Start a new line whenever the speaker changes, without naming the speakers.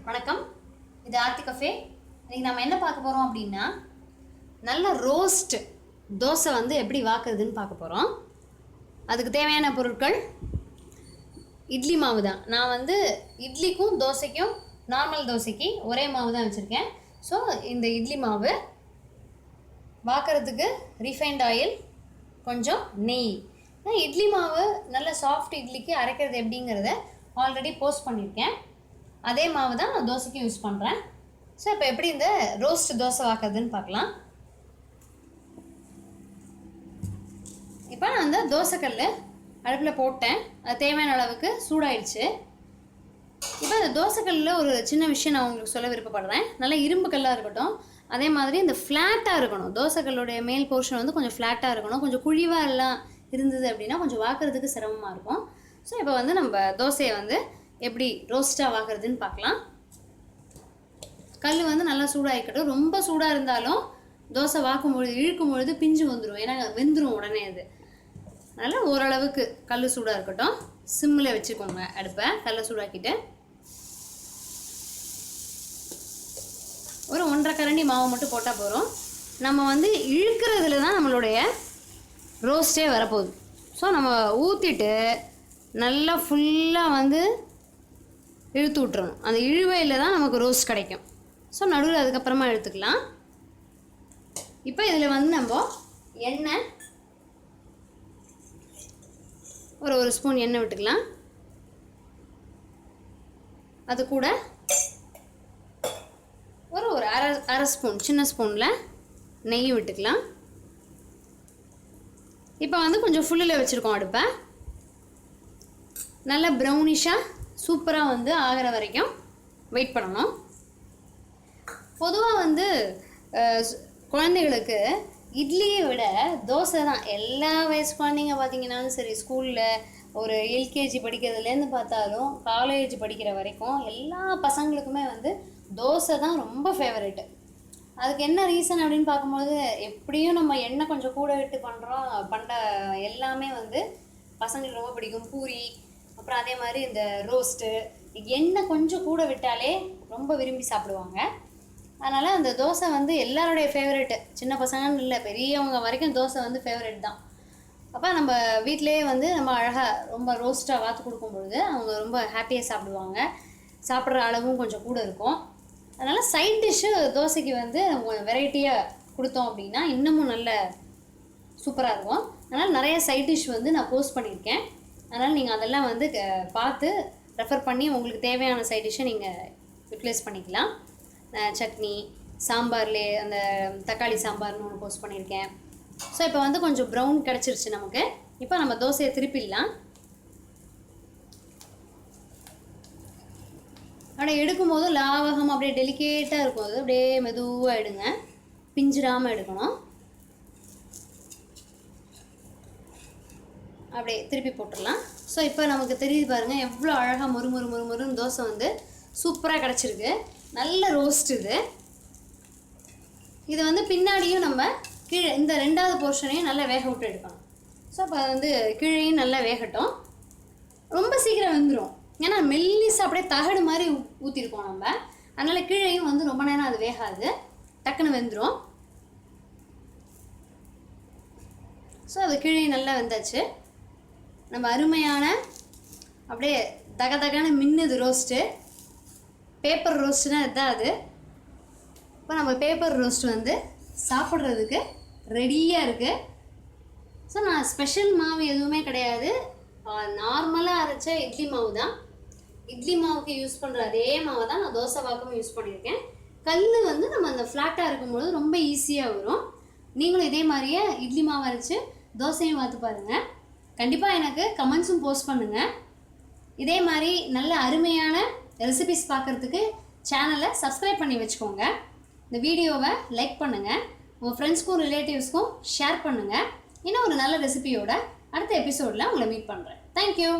வணக்கம், இது ஆர்த்தி கஃபே. இன்றைக்கி நம்ம என்ன பார்க்க போகிறோம் அப்படின்னா, நல்ல ரோஸ்ட் தோசை வந்து எப்படி வாக்குறதுன்னு பார்க்க போகிறோம். அதுக்கு தேவையான பொருட்கள் இட்லி மாவு தான். நான் வந்து இட்லிக்கும் தோசைக்கும் நார்மல் தோசைக்கு ஒரே மாவு தான் வச்சுருக்கேன். ஸோ இந்த இட்லி மாவு வாக்குறதுக்கு ரீஃபைண்ட் ஆயில், கொஞ்சம் நெய். இட்லி மாவு நல்ல சாஃப்ட் இட்லிக்கு அரைக்கிறது எப்படிங்கிறத ஆல்ரெடி போஸ்ட் பண்ணியிருக்கேன். அதே மாவு தான் நான் தோசைக்கு யூஸ் பண்ணுறேன். ஸோ இப்போ எப்படி இந்த ரோஸ்ட் தோசை வாக்குறதுன்னு பார்க்கலாம். இப்போ நான் அந்த தோசைக்கல் அடுப்பில் போட்டேன். அது தேவையான அளவுக்கு சூடாயிடுச்சு. இப்போ இந்த தோசைக்கல்லில் ஒரு சின்ன விஷயம் நான் உங்களுக்கு சொல்ல விருப்பப்படுறேன். நல்லா இரும்பு கல்லாக இருக்கட்டும், அதே மாதிரி இந்த ஃப்ளாட்டாக இருக்கணும். தோசைக்கல்லுடைய மேல் போர்ஷன் வந்து கொஞ்சம் ஃப்ளாட்டாக இருக்கணும். கொஞ்சம் குழிவாக எல்லாம் இருந்தது அப்படின்னா கொஞ்சம் வாக்குறதுக்கு சிரமமாக இருக்கும். ஸோ இப்போ வந்து நம்ம தோசையை வந்து எப்படி ரோஸ்ட்டாக வாக்குறதுன்னு பார்க்கலாம். கல் வந்து நல்லா சூடாகிக்கட்டும். ரொம்ப சூடாக இருந்தாலும் தோசை வாக்கும் பொழுது இழுக்கும் பொழுது பிஞ்சு வந்துடும், ஏன்னா வெந்துடும் உடனே. அது அதனால் ஓரளவுக்கு கல் சூடாக இருக்கட்டும். சிம்மில் வச்சுக்கோங்க அடுப்பை. கல்லை சூடாக்கிட்டு ஒரு 1.5 கரண்டி மாவு மட்டும் போட்டால் போகிறோம். நம்ம வந்து இழுக்கிறதுல தான் நம்மளுடைய ரோஸ்ட்டே வரப்போகுது. ஸோ நம்ம ஊற்றிட்டு நல்லா ஃபுல்லாக வந்து இழுத்து விட்டுறணும். அந்த இழுவையில் தான் நமக்கு ரோஸ்ட் கிடைக்கும். ஸோ நடுவில் அதுக்கப்புறமா எடுத்துக்கலாம். இப்போ இதில் வந்து நம்ம எண்ணெய் ஒரு ஸ்பூன் எண்ணெய் விட்டுக்கலாம். அது கூட ஒரு அரை ஸ்பூன் சின்ன ஸ்பூனில் நெய் விட்டுக்கலாம். இப்போ வந்து கொஞ்சம் ஃபுல்லில் வச்சுருக்கோம் அடுப்பை. நல்லா ப்ரௌனிஷாக சூப்பராக வந்து ஆகிற வரைக்கும் வெயிட் பண்ணணும். பொதுவாக வந்து குழந்தைகளுக்கு இட்லியை விட தோசை தான். எல்லா வயசு குழந்தைங்க பார்த்திங்கன்னாலும் சரி, ஸ்கூலில் ஒரு எல்கேஜி படிக்கிறதுலேருந்து பார்த்தாலும் காலேஜ் படிக்கிற வரைக்கும் எல்லா பசங்களுக்குமே வந்து தோசை தான் ரொம்ப ஃபேவரெட்டு. அதுக்கு என்ன ரீசன் அப்படின்னு பார்க்கும்போது, எப்படியும் நம்ம எண்ணெய் கொஞ்சம் கூட விட்டு பண்ணுற எல்லாமே வந்து பசங்களுக்கு ரொம்ப பிடிக்கும். பூரி, அப்புறம் அதே மாதிரி இந்த ரோஸ்ட்டு, எண்ணெய் கொஞ்சம் கூட விட்டாலே ரொம்ப விரும்பி சாப்பிடுவாங்க. அதனால் அந்த தோசை வந்து எல்லாருடைய ஃபேவரெட்டு. சின்ன பசங்கன்னு இல்லை, பெரியவங்க வரைக்கும் தோசை வந்து ஃபேவரெட் தான். அப்போ நம்ம வீட்டிலேயே வந்து நம்ம அழகாக ரொம்ப ரோஸ்ட்டாக வாத்து கொடுக்கும்பொழுது அவங்க ரொம்ப ஹாப்பியாக சாப்பிடுவாங்க. சாப்பிட்ற அளவும் கொஞ்சம் கூட இருக்கும். அதனால் சைட் டிஷ்ஷு தோசைக்கு வந்து நம்ம வெரைட்டியாக கொடுத்தோம் அப்படின்னா இன்னமும் நல்ல சூப்பராக இருக்கும். அதனால் நிறைய சைட் டிஷ் வந்து நான் போஸ்ட் பண்ணியிருக்கேன். அதனால் நீங்கள் அதெல்லாம் வந்து பார்த்து ரெஃபர் பண்ணி உங்களுக்கு தேவையான சைட் டிஷ்ஷை நீங்கள் யூட்டிலைஸ் பண்ணிக்கலாம். சட்னி, சாம்பார்லே அந்த தக்காளி சாம்பார்னு ஒன்று போஸ்ட் பண்ணியிருக்கேன். ஸோ இப்போ வந்து கொஞ்சம் ப்ரௌன் கிடச்சிருச்சு நமக்கு. இப்போ நம்ம தோசையை திருப்பிடலாம். அப்படியே எடுக்கும்போது லாவகம் அப்படியே டெலிகேட்டாக இருக்கும். அது அப்படியே மெதுவாக எடுங்க, பிஞ்சிடாமல் எடுக்கணும். அப்படியே திருப்பி போட்டுடலாம். ஸோ இப்போ நமக்கு தெரியுது பாருங்கள், எவ்வளோ அழகாக மொறுன்னு தோசை வந்து சூப்பராக கிடச்சிருக்கு. நல்ல ரோஸ்ட் இது வந்து பின்னாடியும் நம்ம கீழே இந்த 2வது போர்ஷனையும் நல்லா வேக விட்டு எடுக்கணும். ஸோ இப்போ வந்து கீழேயும் நல்லா வேகட்டும். ரொம்ப சீக்கிரம் வெந்துடும், ஏன்னா மெல்லிஸாக அப்படியே தகடு மாதிரி ஊற்றிருக்கோம் நம்ம. அதனால் கீழேயும் வந்து ரொம்ப நேரம் அது வேகாது, டக்குன்னு வெந்துடும். ஸோ அது கீழேயும் நல்லா வெந்தாச்சு. நம்ம அருமையான அப்படியே தகதகான மின்னுது ரோஸ்ட்டு. பேப்பர் ரோஸ்ட்டுனா இதுதான் அது. இப்போ நம்ம பேப்பர் ரோஸ்ட் வந்து சாப்பிட்றதுக்கு ரெடியாக இருக்குது. ஸோ நான் ஸ்பெஷல் மாவு எதுவுமே கிடையாது, நார்மலாக அரைச்ச இட்லி மாவு தான். இட்லி மாவுக்கு யூஸ் பண்ணுற அதே மாவு தான் நான் தோசை வாக்கும் யூஸ் பண்ணியிருக்கேன். கல் வந்து நம்ம அந்த ஃப்ளாட்டாக இருக்கும்பொழுது ரொம்ப ஈஸியாக வரும். நீங்களும் இதே மாதிரியே இட்லி மாவு அரைச்சி தோசையும் வாத்து பாருங்கள். கண்டிப்பாக எனக்கு கமெண்ட்ஸும் போஸ்ட் பண்ணுங்கள். இதே மாதிரி நல்ல அருமையான ரெசிபிஸ் பார்க்குறதுக்கு சேனலை சப்ஸ்கிரைப் பண்ணி வச்சுக்கோங்க. இந்த வீடியோவை லைக் பண்ணுங்கள், உங்கள் ஃப்ரெண்ட்ஸ்க்கும் ரிலேட்டிவ்ஸ்க்கும் ஷேர் பண்ணுங்கள். இன்னும் ஒரு நல்ல ரெசிபியோட அடுத்த எபிசோடில் உங்களை மீட் பண்ணுறேன். தேங்க்யூ.